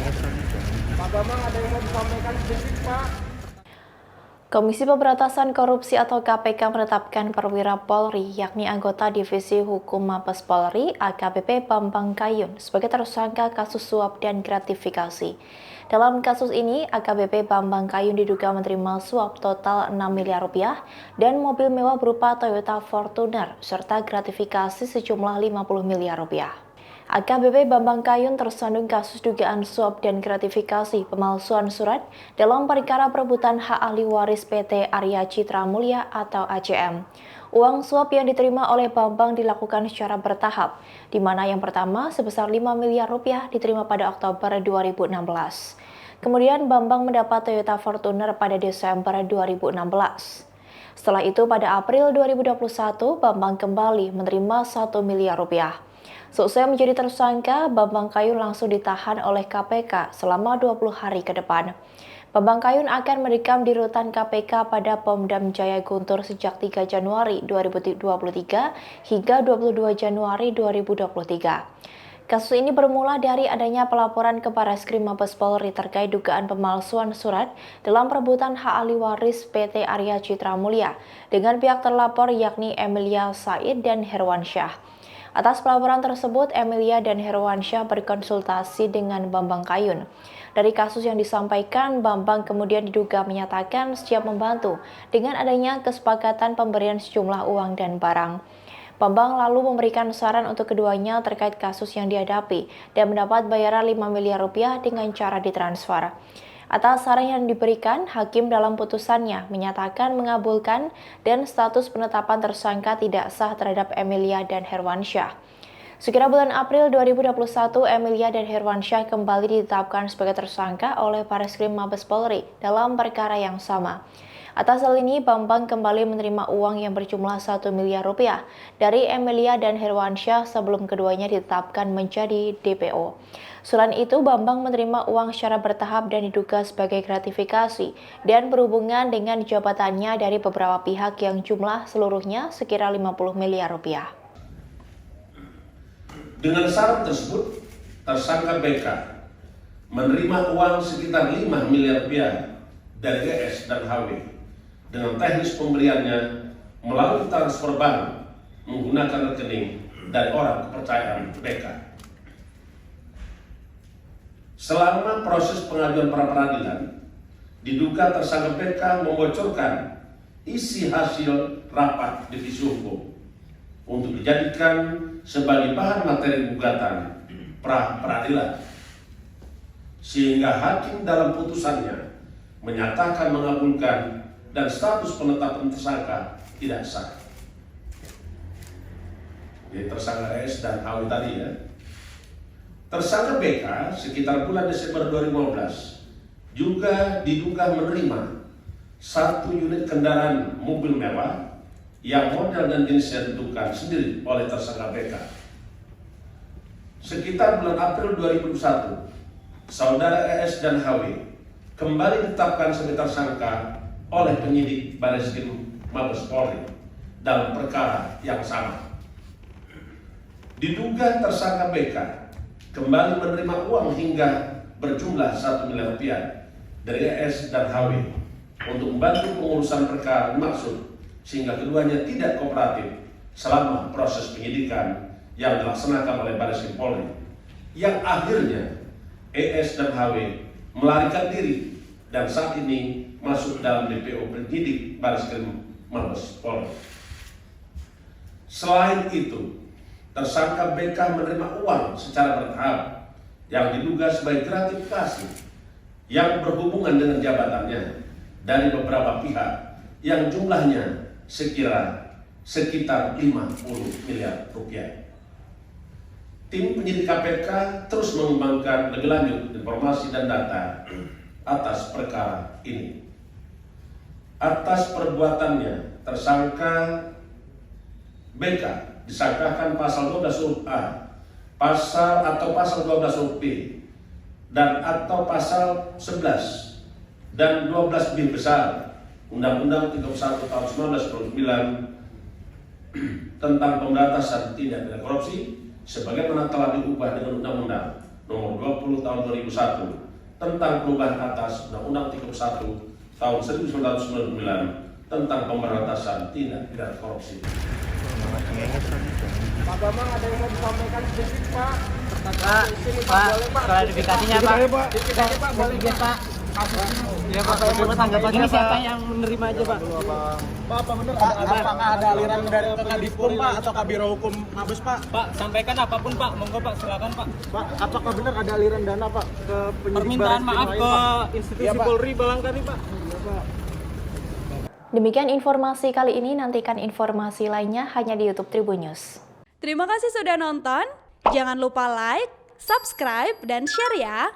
Pak Bambang ada yang mau disampaikan sedikit, Pak? Komisi Pemberantasan Korupsi atau KPK menetapkan perwira Polri, yakni anggota Divisi Hukum Mabes Polri AKBP Bambang Kayun sebagai tersangka kasus suap dan gratifikasi. Dalam kasus ini, AKBP Bambang Kayun diduga menerima suap total 6 miliar rupiah dan mobil mewah berupa Toyota Fortuner serta gratifikasi sejumlah 50 miliar rupiah. AKBP Bambang Kayun tersandung kasus dugaan suap dan gratifikasi pemalsuan surat dalam perkara perebutan hak ahli waris PT Arya Citra Mulia atau ACM. Uang suap yang diterima oleh Bambang dilakukan secara bertahap, di mana yang pertama sebesar 5 miliar rupiah diterima pada Oktober 2016. Kemudian Bambang mendapat Toyota Fortuner pada Desember 2016. Setelah itu pada April 2021, Bambang kembali menerima 1 miliar rupiah. Seusai menjadi tersangka, Bambang Kayun langsung ditahan oleh KPK selama 20 hari ke depan. Bambang Kayun akan mendekam di rutan KPK pada Pemdam Jaya Guntur sejak 3 Januari 2023 hingga 22 Januari 2023. Kasus ini bermula dari adanya pelaporan ke Barreskrim Mabes Polri terkait dugaan pemalsuan surat dalam perebutan hak ahli waris PT Arya Citra Mulia dengan pihak terlapor yakni Emilia Said dan Herwansyah. Atas pelaporan tersebut, Emilia dan Herwansyah berkonsultasi dengan Bambang Kayun. Dari kasus yang disampaikan, Bambang kemudian diduga menyatakan siap membantu dengan adanya kesepakatan pemberian sejumlah uang dan barang. Bambang lalu memberikan saran untuk keduanya terkait kasus yang dihadapi dan mendapat bayaran 5 miliar rupiah dengan cara ditransfer. Atas saran yang diberikan, hakim dalam putusannya menyatakan mengabulkan dan status penetapan tersangka tidak sah terhadap Emilia dan Herwansyah. Sekira bulan April 2021, Emilia dan Herwansyah kembali ditetapkan sebagai tersangka oleh Barreskrim Mabes Polri dalam perkara yang sama. Atas hal ini, Bambang kembali menerima uang yang berjumlah 1 miliar rupiah dari Emilia dan Herwansyah sebelum keduanya ditetapkan menjadi DPO. Selain itu, Bambang menerima uang secara bertahap dan diduga sebagai gratifikasi dan berhubungan dengan jabatannya dari beberapa pihak yang jumlah seluruhnya sekira 50 miliar rupiah. Dengan syarat tersebut, tersangka BK menerima uang sekitar 5 miliar rupiah dari GS dan HW dengan teknis pemberiannya melalui transfer bank menggunakan rekening dari orang kepercayaan BK. Selama proses pengajuan pra peradilan, diduga tersangka BK membocorkan isi hasil rapat divisi hukum untuk dijadikan sebagai bahan materi gugatan pra peradilan, sehingga hakim dalam putusannya menyatakan mengabulkan dan status penetapan tersangka tidak sah. Jadi tersangka S dan HW tadi ya. Tersangka BK sekitar bulan Desember 2015 juga diduga menerima 1 unit kendaraan mobil mewah yang model dan jenisnya ditentukan sendiri oleh tersangka BK. Sekitar bulan April 2021, saudara ES dan HW kembali ditetapkan sebagai tersangka oleh penyidik Barreskrim Mabes Polri dalam perkara yang sama. Diduga tersangka BK kembali menerima uang hingga berjumlah 1 miliar rupiah dari ES dan HW untuk membantu pengurusan perkara dimaksud sehingga keduanya tidak kooperatif selama proses penyidikan yang dilaksanakan oleh Barreskrim Polri, yang akhirnya ES dan HW melarikan diri dan saat ini masuk dalam DPO penyidik Barreskrim Mabes Polri. Selain itu, tersangka BK menerima uang secara bertahap yang diduga sebagai gratifikasi yang berhubungan dengan jabatannya dari beberapa pihak yang jumlahnya sekitar 50 miliar rupiah. Tim penyidik KPK terus mengembangkan lebih lanjut informasi dan data atas perkara ini. Atas perbuatannya, tersangka BK disangkakan pasal 12 huruf A, pasal 12 huruf B, dan atau pasal 11 dan 12 B besar Undang-Undang 31 tahun 1999 tentang pemberantasan tindak pidana korupsi sebagaimana telah diubah dengan Undang-Undang Nomor 20 tahun 2001 tentang perubahan atas Undang-Undang 31 tahun 1999 tentang pemberantasan tindak pidana korupsi. Pak Bambang ada yang mau disampaikan sedikit Pak. Klarifikasinya Pak. Sedikit aja Pak, boleh Pak. Ya Pak, menurut tanggapan ini siapa yang menerima aja Pak? Pak, apa benar apakah ada aliran dari Kadifum Pak atau Kabiro Hukum Mabes Pak? Pak, sampaikan apapun Pak, monggo Pak, silakan Pak. Pak, apakah benar ada aliran dana Pak ke penyidik Permintaan Baris Krim maaf lain, ke Pak? institusi Iya, Pak. Polri Balangkari Pak. Iya, Pak. Demikian informasi kali ini, nantikan informasi lainnya hanya di YouTube Tribun News. Terima kasih sudah nonton. Jangan lupa like, subscribe, dan share ya.